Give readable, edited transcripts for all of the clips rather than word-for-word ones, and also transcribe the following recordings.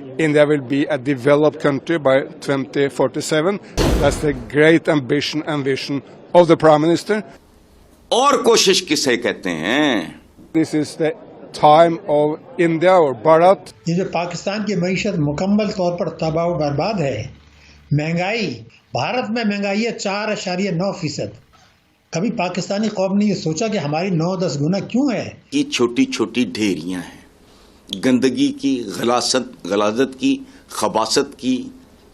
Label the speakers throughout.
Speaker 1: India will be a developed country by 2047. That's the great ambition and vision of the Prime Minister.
Speaker 2: और कोशिश किसे कहते हैं?
Speaker 1: This is the time of India or Bharat.
Speaker 3: ये जो पाकिस्तान की मईशत मुकम्मल तौर पर तबाह और बर्बाद है, महंगाई, भारत में महंगाई है 4.9%। कभी पाकिस्तानी कौम ने ये सोचा कि हमारी 9-10 गुना क्यों है?
Speaker 2: ये छोटी छोटी ढेरियां हैं, गंदगी की, गलाजत की, खबासत की,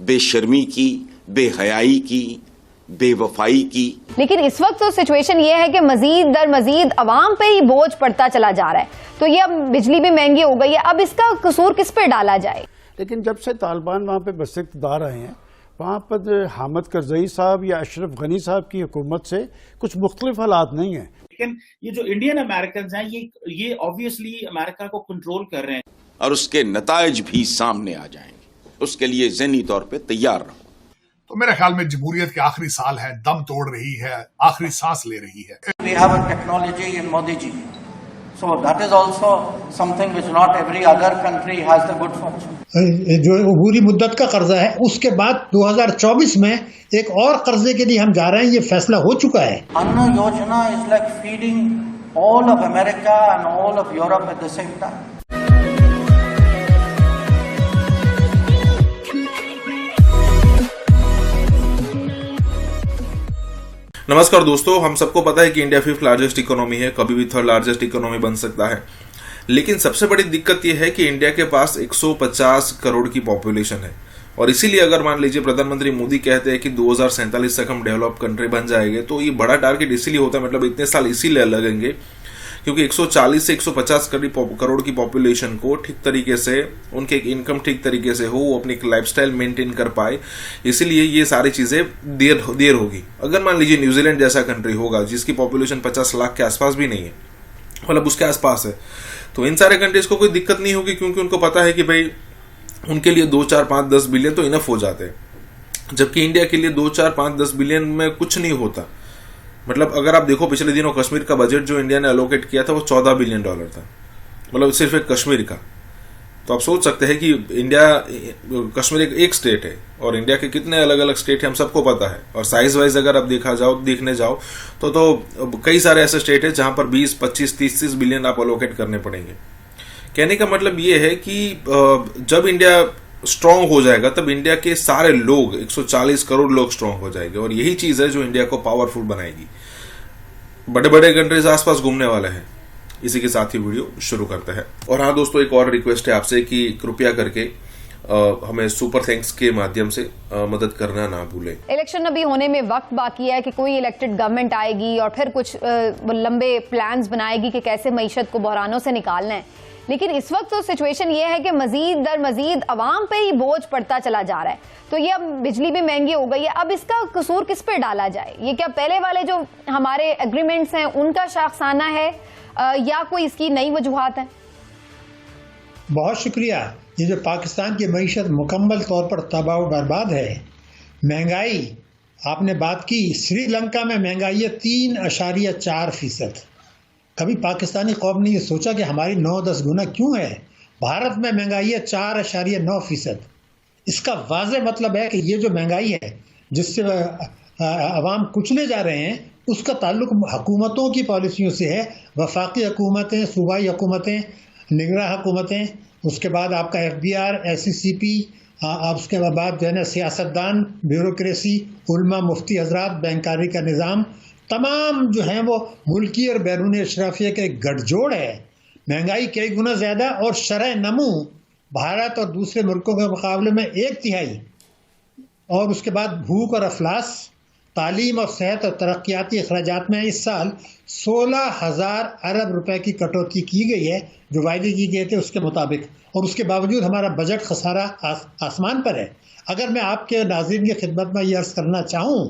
Speaker 2: बेशर्मी की, बेहयाई की, बेवफाई की।
Speaker 4: लेकिन इस वक्त तो सिचुएशन ये है कि मजीद दर मजीद अवाम पे ही बोझ पड़ता चला जा रहा है। तो ये अब बिजली भी महंगी हो गई है, अब इसका कसूर किस पे डाला जाए?
Speaker 5: लेकिन जब से तालिबान वहाँ पे बस इक़्तिदार आए हैं, वहाँ पर हामिद करजई साहब या अशरफ गनी साहब की हुकूमत से कुछ मुख्तलिफ हालात नहीं है।
Speaker 6: लेकिन ये जो इंडियन अमेरिकन हैं, ये ऑब्वियसली अमेरिका को कंट्रोल कर रहे हैं
Speaker 2: और उसके नताइज भी सामने आ जाएंगे। उसके लिए ज़हनी तौर पे तैयार रहो।
Speaker 7: तो मेरे ख्याल में जमहूरियत के आखिरी साल है, दम तोड़ रही है, आखिरी सांस ले रही है।
Speaker 8: We have a technology in Modi ji, so that is also something which not every other country has the good fortune.
Speaker 3: जो अबूरी मुद्दत का कर्जा है, उसके बाद 2024 में एक और कर्जे के लिए हम जा रहे हैं, ये फैसला हो चुका है।
Speaker 8: Anna Yojana is like feeding all of America and all of Europe at the same time.
Speaker 9: नमस्कार दोस्तों, हम सबको पता है कि इंडिया 5th लार्जेस्ट इकोनॉमी है, कभी भी 3rd लार्जेस्ट इकोनॉमी बन सकता है। लेकिन सबसे बड़ी दिक्कत यह है कि इंडिया के पास 150 करोड़ की पॉपुलेशन है और इसीलिए अगर मान लीजिए प्रधानमंत्री मोदी कहते हैं कि 2047 तक हम डेवलप कंट्री बन जाएंगे, तो ये बड़ा टारगेट इसीलिए होता है, मतलब इतने साल इसीलिए लगेंगे क्योंकि 140 से 150 करोड़ की पॉपुलेशन को ठीक तरीके से, उनके इनकम ठीक तरीके से हो, वो अपनी लाइफस्टाइल मेंटेन कर पाए, इसीलिए ये सारी चीजें देर होगी। अगर मान लीजिए न्यूजीलैंड जैसा कंट्री होगा जिसकी पॉपुलेशन 50 लाख के आसपास भी नहीं है, मतलब उसके आसपास है, तो इन सारे कंट्रीज को कोई दिक्कत नहीं होगी क्योंकि उनको पता है कि भाई उनके लिए 2, 4, 5, 10 बिलियन तो इनफ हो जाते हैं। जबकि इंडिया के लिए 2, 4, 5, 10 बिलियन में कुछ नहीं होता। मतलब अगर आप देखो पिछले दिनों कश्मीर का बजट जो इंडिया ने अलोकेट किया था वो $14 बिलियन था, मतलब सिर्फ एक कश्मीर का। तो आप सोच सकते हैं कि इंडिया, कश्मीर एक स्टेट है और इंडिया के कितने अलग अलग स्टेट है हम सबको पता है। और साइज वाइज अगर आप देखने जाओ तो कई सारे ऐसे स्टेट है जहां पर 20, 25, 30 बिलियन आप अलोकेट करने पड़ेंगे। कहने का मतलब ये है कि जब इंडिया स्ट्रांग हो जाएगा तब इंडिया के सारे लोग, 140 करोड़ लोग स्ट्रांग हो जाएंगे और यही चीज है जो इंडिया को पावरफुल बनाएगी। बड़े बड़े कंट्रीज आसपास घूमने वाले हैं। इसी के साथ ही वीडियो शुरू करते हैं। और हाँ दोस्तों, एक और रिक्वेस्ट है आपसे कि कृपया करके हमें सुपर थैंक्स के माध्यम से मदद करना ना भूलें।
Speaker 4: इलेक्शन अभी होने में वक्त बाकी है कि कोई इलेक्टेड गवर्नमेंट आएगी और फिर कुछ लंबे प्लान्स बनाएगी कि कैसे मईशत को बहरानों से निकालना है। लेकिन इस वक्त तो सिचुएशन ये है कि मजीद दर मजीद अवाम पे ही बोझ पड़ता चला जा रहा है। तो ये अब बिजली भी महंगी हो गई है, अब इसका कसूर किस पे डाला जाए? ये क्या पहले वाले जो हमारे एग्रीमेंट्स हैं उनका शाखसाना है या कोई इसकी नई वजूहात है?
Speaker 3: बहुत शुक्रिया। ये जो पाकिस्तान की मईशत मुकम्मल तौर पर तबाह और बर्बाद है, महंगाई, आपने बात की, श्रीलंका में महंगाई है 3.4%। कभी पाकिस्तानी कौम ने ये सोचा कि हमारी 9-10 गुना क्यों है? भारत में महंगाई है 4.9%। इसका वाज़ेह मतलब है कि ये जो महंगाई है जिससे अवाम कुचले जा रहे हैं, उसका ताल्लुक हुकूमतों की पॉलिसियों से है। वफाकी हुकूमतें, सूबाई हुकूमतें, निगरान हुकूमतें, उसके बाद आपका FBR, SCCP, उसके बाद जो है ना सियासतदान, ब्यूरोक्रेसी, उलमा, मुफ्ती हजरात, बैंकारी का निज़ाम, तमाम जो हैं वो मुल्की और बैरून अशराफिया के गठजोड़ है। महंगाई कई गुना ज़्यादा और शरह नमू भारत और दूसरे मुल्कों के मुकाबले में 1/3। और उसके बाद भूख और अफलास, तालीम और सेहत और तरक्याती अखराजात में इस साल 16,000 अरब रुपए की कटौती की गई है जो वायदे की गए थे उसके मुताबिक। और उसके बावजूद हमारा बजट खसारा आसमान पर है। अगर मैं आपके नाज़रीन की खिदमत में ये अर्ज़ करना चाहूँ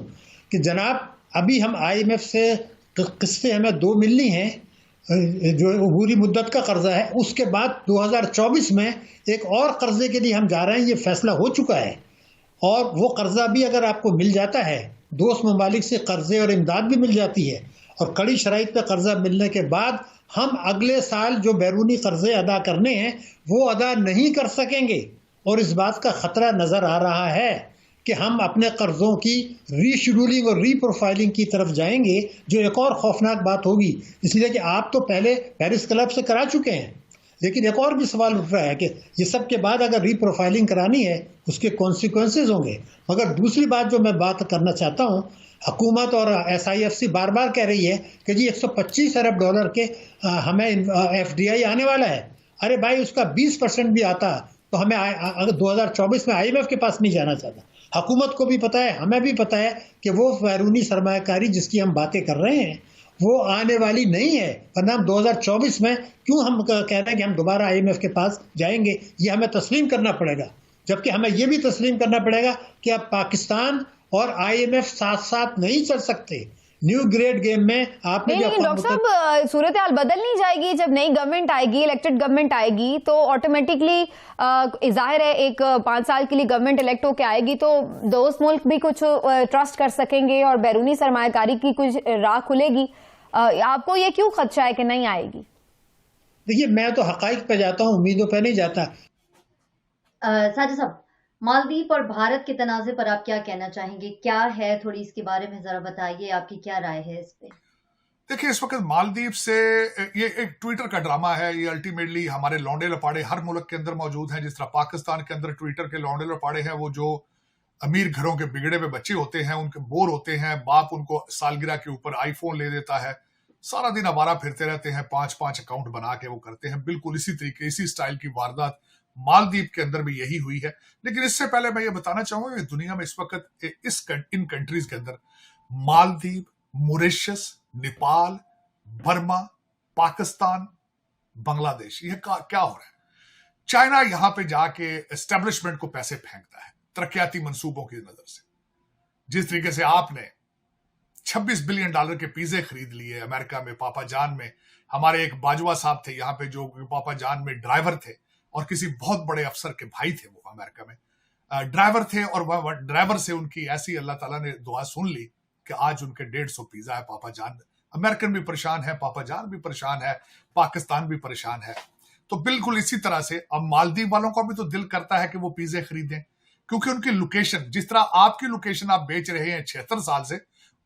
Speaker 3: कि जनाब, अभी हम IMF से किस्तें हमें 2 मिलनी हैं जो अबूरी मुद्दत का कर्जा है, उसके बाद 2024 में एक और कर्जे के लिए हम जा रहे हैं, ये फैसला हो चुका है। और वो कर्जा भी अगर आपको मिल जाता है, दोस्त ममालिक से कर्जे और इमदाद भी मिल जाती है और कड़ी शराइत पर कर्जा मिलने के बाद हम अगले साल जो बैरूनी कर्जे अदा करने हैं वो अदा नहीं कर सकेंगे। और इस बात का खतरा नजर आ रहा है कि हम अपने कर्जों की रीशेड्यूलिंग और रीप्रोफाइलिंग की तरफ जाएंगे, जो एक और खौफनाक बात होगी। इसलिए कि आप तो पहले पेरिस क्लब से करा चुके हैं, लेकिन एक और भी सवाल उठ रहा है कि ये सब के बाद अगर रीप्रोफाइलिंग करानी है उसके कॉन्सिक्वेंसेज होंगे। मगर दूसरी बात जो मैं बात करना चाहता हूँ, हुकूमत और SIFC बार बार कह रही है कि जी 125 अरब डॉलर के हमें FDI आने वाला है। अरे भाई, उसका 20% भी आता तो हमें अगर 2024 में IMF के पास नहीं जाना चाहता। हुकूमत को भी पता है, हमें भी पता है कि वो बैरूनी सरमायाकारी जिसकी हम बातें कर रहे हैं वो आने वाली नहीं है। वरना हम 2024 में क्यों हम कह रहे हैं कि हम दोबारा IMF के पास जाएंगे, ये हमें तस्लीम करना पड़ेगा। जबकि हमें ये भी तस्लीम करना पड़ेगा कि अब पाकिस्तान और IMF साथ साथ नहीं चल सकते। न्यू ग्रेड गेम में आपने
Speaker 4: नहीं, लेकिन डॉक्टर साहब सूरत हाल बदल नहीं जाएगी जब नई गवर्नमेंट आएगी, इलेक्टेड गवर्नमेंट आएगी तो ऑटोमेटिकली जाहिर है एक 5 साल के लिए गवर्नमेंट इलेक्ट होकर आएगी तो दोस्त मुल्क भी कुछ ट्रस्ट कर सकेंगे और बैरूनी सरमायाकारी की कुछ राह खुलेगी। आपको ये क्यों खदशा है कि नहीं आएगी?
Speaker 3: देखिए, मैं तो हकाइक पे जाता हूँ, उम्मीदों पे नहीं जाता।
Speaker 10: साजिद साहब, मालदीव और भारत के तनाज़े पर आप क्या कहना चाहेंगे? क्या है, थोड़ी इसके बारे में जरा बताइए, आपकी क्या राय है इस पे?
Speaker 7: देखिए, इस वक्त मालदीव से ये एक ट्विटर का ड्रामा है। ये अल्टीमेटली हमारे लौंडे लपाड़े हर मुल्क के अंदर मौजूद हैं। जिस तरह पाकिस्तान के अंदर ट्विटर के लौंडे लपाड़े हैं, वो जो अमीर घरों के बिगड़े हुए बच्चे होते हैं, उनके बोर होते हैं, बाप उनको सालगिरह के ऊपर आईफोन ले देता है, सारा दिन आवारा फिरते रहते हैं, 5-5 अकाउंट बना के वो करते हैं। बिल्कुल इसी तरीके, इसी स्टाइल की वारदात मालदीव के अंदर भी यही हुई है। लेकिन इससे पहले मैं ये बताना चाहूंगा कि दुनिया में इस वक्त इन कंट्रीज के अंदर मालदीव, मॉरिशस, नेपाल, बर्मा, पाकिस्तान, बांग्लादेश, ये क्या हो रहा है? चाइना यहां पे जाके एस्टेब्लिशमेंट को पैसे फेंकता है तरक्याती मंसूबों की नजर से। जिस तरीके से आपने $26 बिलियन के पिज्जे खरीद लिए अमेरिका में, पापा जान में। हमारे एक बाजवा साहब थे यहाँ पे जो पापा जान में ड्राइवर थे और किसी बहुत बड़े अफसर के भाई थे, वो अमेरिका में ड्राइवर थे, और वह ड्राइवर से उनकी ऐसी अल्लाह ताला ने दुआ सुन ली कि आज उनके 150 पिज्जा है। पापा जान, अमेरिकन भी परेशान है, पापा जान भी परेशान है, पाकिस्तान भी परेशान है। तो बिल्कुल इसी तरह से अब मालदीव वालों का भी तो दिल करता है कि वो पिज्जे खरीदें, क्योंकि उनकी लोकेशन, जिस तरह आपकी लोकेशन आप बेच रहे हैं 76 साल से,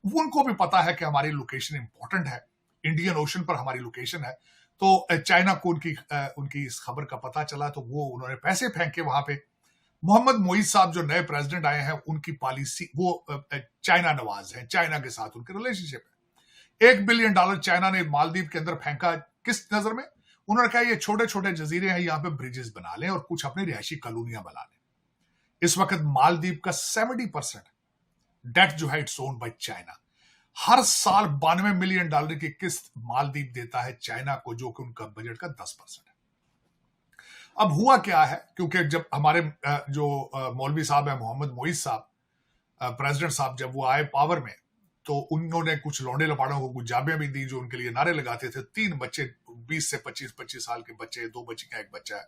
Speaker 7: उनको भी पता है कि हमारी लोकेशन इंपॉर्टेंट है, इंडियन ओशन पर हमारी लोकेशन है। तो चाइना को उनकी इस खबर का पता चला तो वो उन्होंने पैसे फेंके वहां पे। मोहम्मद मोईज साहब जो नए प्रेसिडेंट आए हैं, उनकी पॉलिसी वो चाइना नवाज है, चाइना के साथ उनके रिलेशनशिप है। $1 बिलियन चाइना ने मालदीव के अंदर फेंका। किस नजर में? उन्होंने कहा ये छोटे छोटे जजीरे हैं, यहाँ पे ब्रिजेस बना लें और कुछ अपनी रिहायशी कॉलोनियां बना लें। इस वक्त मालदीव का 70% डेट जो है इट्स ओन्ड बाय चाइना। हर साल $92 मिलियन की किस्त मालदीव देता है चाइना को, जो कि उनका बजट का 10% है। अब हुआ क्या है, क्योंकि जब हमारे जो मौलवी साहब है मोहम्मद मोईज साहब, प्रेसिडेंट साहब, जब वो आए पावर में तो उन्होंने कुछ लौंडे लपाड़ों को कुछ जाबियां भी दी जो उनके लिए नारे लगाते थे। 3 बच्चे, 20 से 25 साल के बच्चे, 2 बच्चियां, 1 बच्चा है,